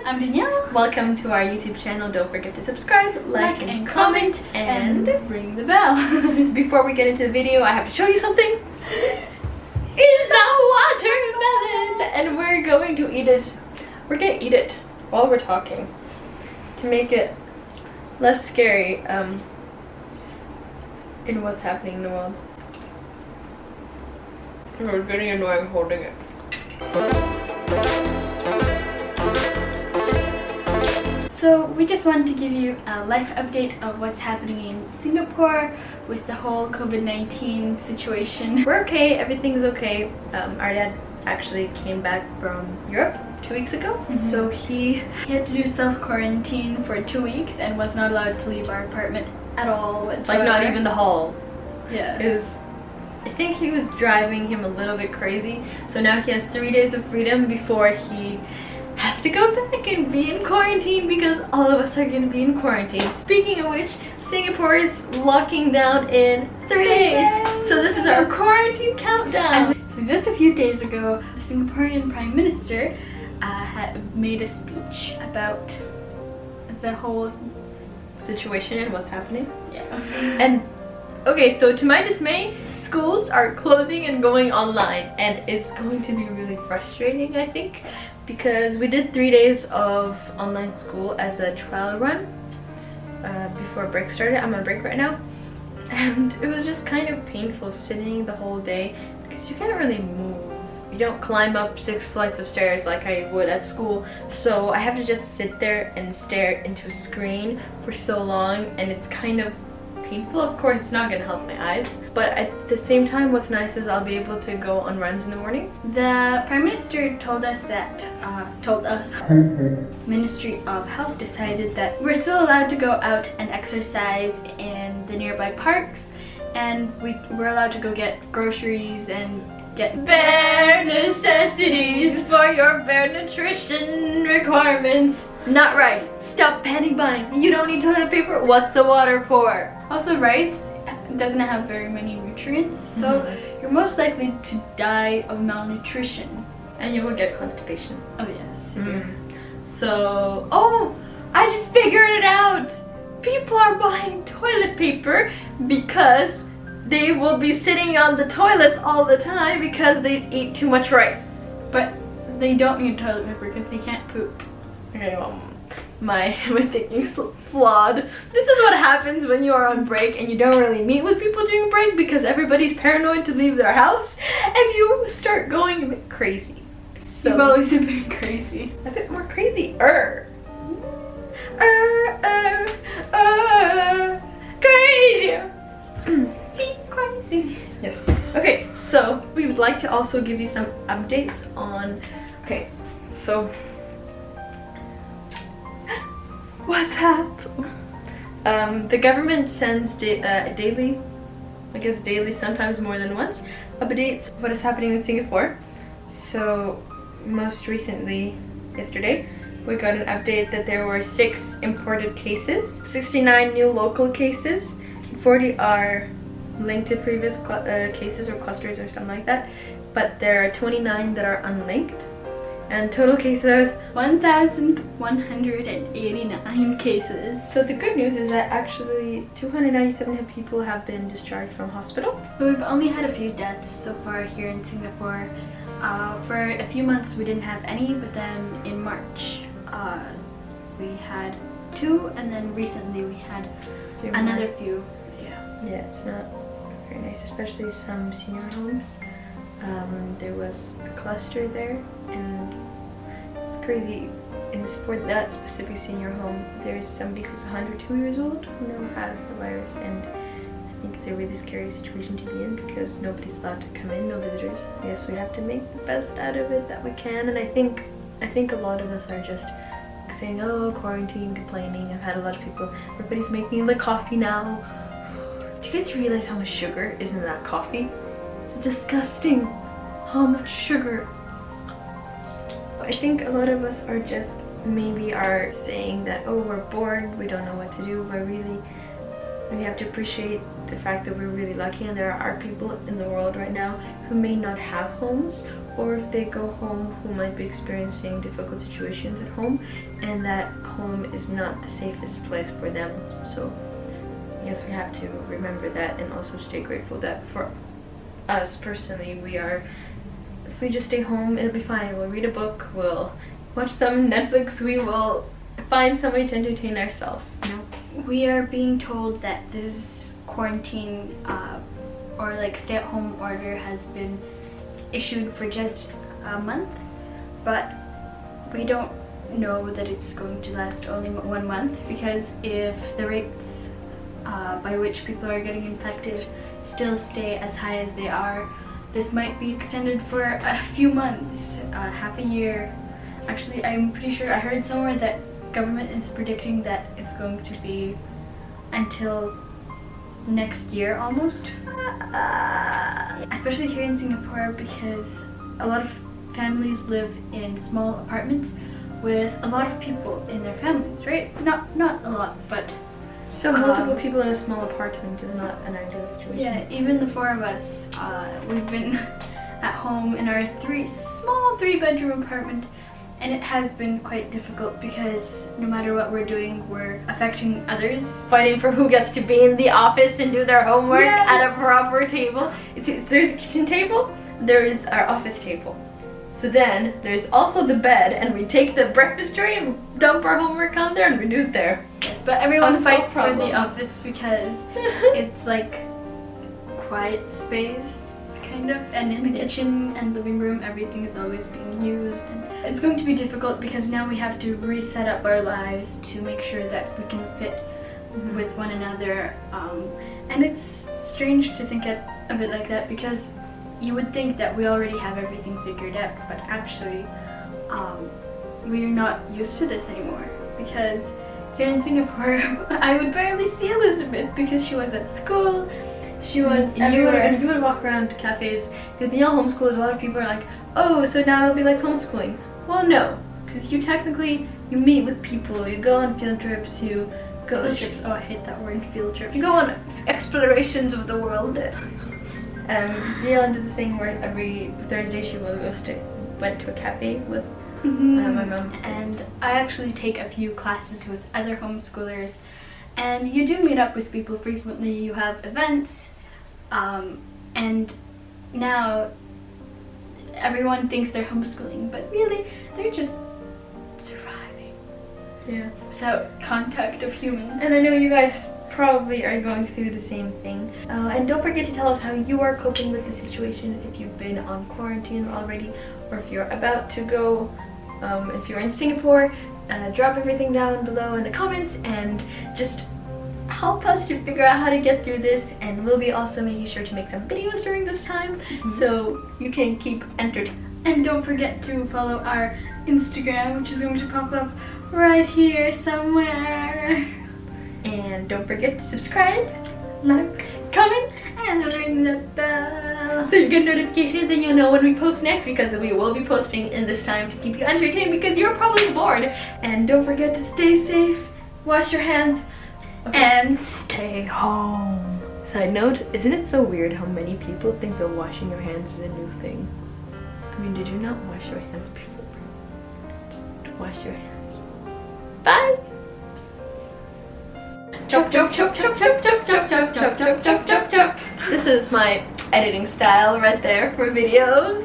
I'm Daniele. Welcome to our YouTube channel. Don't forget to subscribe, like and comment, and ring the bell. before we get into the video, I have to show you something. It's a watermelon, and we're going to eat it. We're gonna eat it while we're talking to make it less scary in what's happening in the world. It's getting annoying holding it. So we just wanted to give you a life update of what's happening in Singapore with the whole COVID-19 situation. We're okay, everything's okay. Our dad actually came back from Europe 2 weeks ago, so he had to do self-quarantine for 2 weeks and was not allowed to leave our apartment at all whatsoever. like not even the hall. Yeah. I think he was driving him a little bit crazy, so now he has 3 days of freedom before he has to go back and be in quarantine because all of us are going to be in quarantine. Speaking of which, Singapore is locking down in 3 days. So this is our quarantine countdown. So just a few days ago, the Singaporean Prime Minister had made a speech about the whole situation and what's happening. Yeah. And okay, so to my dismay, schools are closing and going online, and it's going to be really frustrating, I think, because we did 3 days of online school as a trial run before break started. I'm on break right now, and it was just kind of painful sitting the whole day because you can't really move. You don't climb up 6 flights of stairs like I would at school, so I have to just sit there and stare into a screen for so long, and it's kind of painful. Of course, it's not going to help my eyes, but at the same time, what's nice is I'll be able to go on runs in the morning. The Prime Minister told us that, Ministry of Health decided that we're still allowed to go out and exercise in the nearby parks, and we're allowed to go get groceries and get bare necessities for your bare nutrition requirements. Not rice. Stop panic buying. You don't need toilet paper. What's the water for? Also, rice doesn't have very many nutrients, so you're most likely to die of malnutrition. And you will get constipation. Oh yes. So, oh, I just figured it out. People are buying toilet paper because they will be sitting on the toilets all the time because they eat too much rice. But they don't need toilet paper because they can't poop. Okay, well, my thinking's flawed. This is what happens when you are on break and you don't really meet with people during break because everybody's paranoid to leave their house, and you start going a bit crazy. So you've always been crazy. A bit more crazy. Crazy. Be crazy. Yes. Okay, so we would like to also give you some updates on. Okay, so what's happening? The government sends daily, I guess daily, sometimes more than once, updates what is happening in Singapore. So most recently, yesterday, we got an update that there were 6 imported cases, 69 new local cases, 40 are linked to previous cases or clusters or something like that, but there are 29 that are unlinked. And total cases, 1,189 cases. So the good news is that actually 297 people have been discharged from hospital. We've only had a few deaths so far here in Singapore. For a few months we didn't have any, but then in March we had 2, and then recently we had another few. Yeah, it's not very nice, especially some senior homes. There was a cluster there, and it's crazy. For that specific senior home, there's somebody who's 102 years old who now has the virus, and I think it's a really scary situation to be in because nobody's allowed to come in, no visitors. I guess we have to make the best out of it that we can, and I think a lot of us are just saying, oh, quarantine, complaining. I've had a lot of people, everybody's making the coffee now. Do you guys realize how much sugar is in that coffee? It's disgusting how much sugar. I think a lot of us are just maybe are saying that, oh, we're bored, we don't know what to do, but really we have to appreciate the fact that we're really lucky, and there are people in the world right now who may not have homes or if they go home who might be experiencing difficult situations at home, and that home is not the safest place for them. So I guess we have to remember that, and also stay grateful that for us personally, if we just stay home, it'll be fine. We'll read a book, we'll watch some Netflix, we will find some way to entertain ourselves. We are being told that this quarantine or like stay-at-home order has been issued for just a month, but we don't know that it's going to last only 1 month, because if the rates by which people are getting infected still stay as high as they are, this might be extended for a few months, half a year. Actually, I'm pretty sure I heard somewhere that government is predicting that it's going to be until next year almost. Especially here in Singapore, because a lot of families live in small apartments with a lot of people in their families, right? Not a lot, but so multiple people in a small apartment is not an ideal situation. yeah, even the 4 of us, we've been at home in our small 3-bedroom apartment, and it has been quite difficult because no matter what we're doing, we're affecting others. Fighting for who gets to be in the office and do their homework Yes. at a proper table. There's a kitchen table, there is our office table. So then there's also the bed, and we take the breakfast tray and dump our homework on there and we do it there. Yes, but everyone Unsolved fights for the problems. office because it's like quiet space, kind of, and in the kitchen and living room everything is always being used, and it's going to be difficult because now we have to reset up our lives to make sure that we can fit with one another, and it's strange to think a bit like that, because you would think that we already have everything figured out, but actually we are not used to this anymore, because here in Singapore I would barely see Elizabeth because she was at school. She was everywhere. You would walk around cafes, because Neil homeschools, a lot of people are like, oh, so now it'll be like homeschooling. Well, no, because you meet with people, you go on field trips, you go Field trips. Oh, I hate that word, field trips. You go on explorations of the world. Daniele did the thing where every Thursday she went to a cafe with my mom. And I actually take a few classes with other homeschoolers, and you do meet up with people frequently. You have events, and now everyone thinks they're homeschooling, but really they're just surviving. Yeah. Without contact of humans. And I know you guys probably are going through the same thing. And don't forget to tell us how you are coping with the situation, if you've been on quarantine already, or if you're about to go. If you're in Singapore, drop everything down below in the comments and just help us to figure out how to get through this, and we'll be also making sure to make some videos during this time so you can keep entertained. And don't forget to follow our Instagram, which is going to pop up right here somewhere. And don't forget to subscribe, Like, comment, and ring the bell so you get notifications and you'll know when we post next, because we will be posting in this time to keep you entertained, because you're probably bored. And don't forget to stay safe, wash your hands, and stay home. Side note, isn't it so weird how many people think that washing your hands is a new thing? I mean, did you not wash your hands before? Just wash your hands. Bye! Chop, chop, chop, chop, chop, chop, chop, chop, chop, chop, chop, chop, chop. This is my editing style right there for videos.